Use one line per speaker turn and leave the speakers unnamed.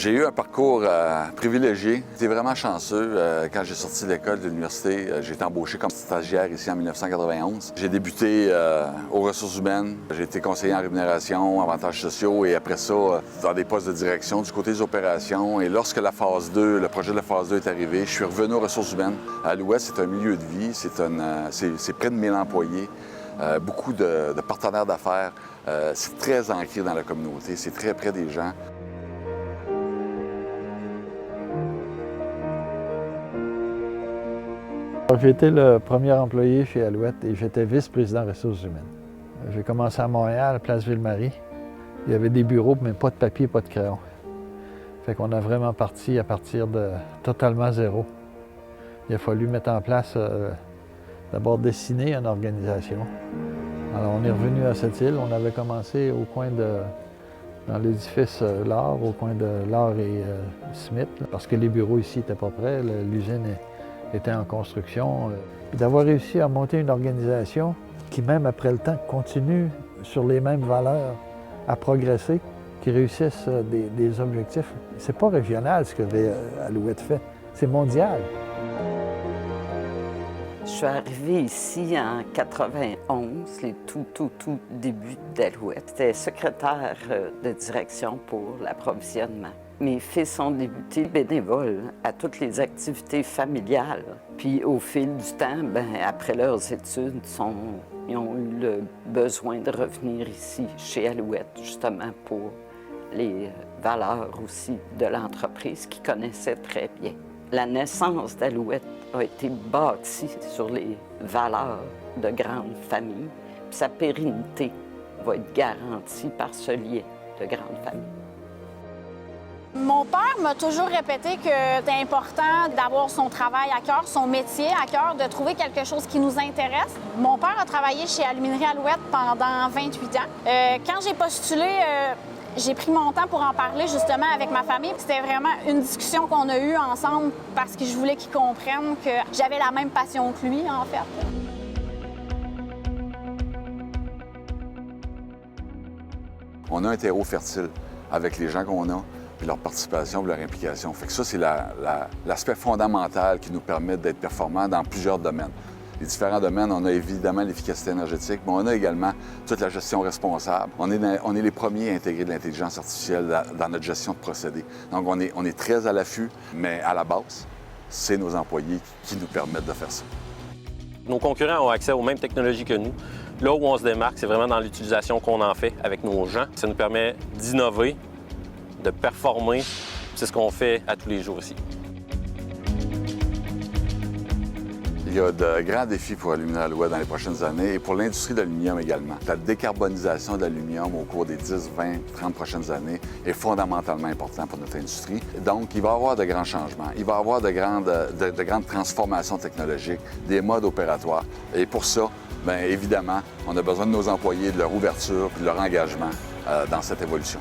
J'ai eu un parcours privilégié. J'étais vraiment chanceux. Quand j'ai sorti de l'école, de l'université, j'ai été embauché comme stagiaire ici en 1991. J'ai débuté aux ressources humaines. J'ai été conseiller en rémunération, avantages sociaux et après ça, dans des postes de direction du côté des opérations. Et lorsque la phase 2, le projet de la phase 2 est arrivé, je suis revenu aux ressources humaines. Alouette, c'est un milieu de vie. C'est près de 1000 employés. Beaucoup de partenaires d'affaires. C'est très ancré dans la communauté. C'est très près des gens.
J'ai été le premier employé chez Alouette et j'étais vice-président ressources humaines. J'ai commencé à Montréal, place Ville-Marie. Il y avait des bureaux, mais pas de papier, pas de crayon. Fait qu'on a vraiment parti à partir de totalement zéro. Il a fallu mettre en place, d'abord dessiner une organisation. Alors on est revenu à cette île. On avait commencé au coin dans l'édifice L'Art, au coin de L'Art et Smith, parce que les bureaux ici n'étaient pas prêts. L'usine était en construction. D'avoir réussi à monter une organisation qui, même après le temps, continue sur les mêmes valeurs, à progresser, qui réussissent des objectifs. C'est pas régional ce que Alouette fait, c'est mondial.
Je suis arrivée ici en 91, les tout débuts d'Alouette. J'étais secrétaire de direction pour l'approvisionnement. Mes fils ont débuté bénévoles à toutes les activités familiales. Puis au fil du temps, après leurs études, ils ont eu le besoin de revenir ici, chez Alouette, justement pour les valeurs aussi de l'entreprise qu'ils connaissaient très bien. La naissance d'Alouette a été bâtie sur les valeurs de grande famille. Puis sa pérennité va être garantie par ce lien de grande famille.
Mon père m'a toujours répété que c'était important d'avoir son travail à cœur, son métier à cœur, de trouver quelque chose qui nous intéresse. Mon père a travaillé chez Aluminerie Alouette pendant 28 ans. Quand j'ai postulé, j'ai pris mon temps pour en parler justement avec ma famille. C'était vraiment une discussion qu'on a eue ensemble parce que je voulais qu'ils comprennent que j'avais la même passion que lui, en fait.
On a un terreau fertile avec les gens qu'on a, puis leur participation, puis leur implication. Fait que ça, c'est l'aspect fondamental qui nous permet d'être performants dans plusieurs domaines. Les différents domaines, on a évidemment l'efficacité énergétique, mais on a également toute la gestion responsable. On est les premiers à intégrer de l'intelligence artificielle dans notre gestion de procédés. Donc, on est très à l'affût, mais à la base, c'est nos employés qui nous permettent de faire ça.
Nos concurrents ont accès aux mêmes technologies que nous. Là où on se démarque, c'est vraiment dans l'utilisation qu'on en fait avec nos gens. Ça nous permet d'innover, de performer. C'est ce qu'on fait à tous les jours ici.
Il y a de grands défis pour Aluminerie Alouette dans les prochaines années et pour l'industrie de l'aluminium également. La décarbonisation de l'aluminium au cours des 10, 20, 30 prochaines années est fondamentalement importante pour notre industrie. Donc, il va y avoir de grands changements. Il va y avoir de grandes transformations technologiques, des modes opératoires. Et pour ça, bien évidemment, on a besoin de nos employés, de leur ouverture et de leur engagement dans cette évolution.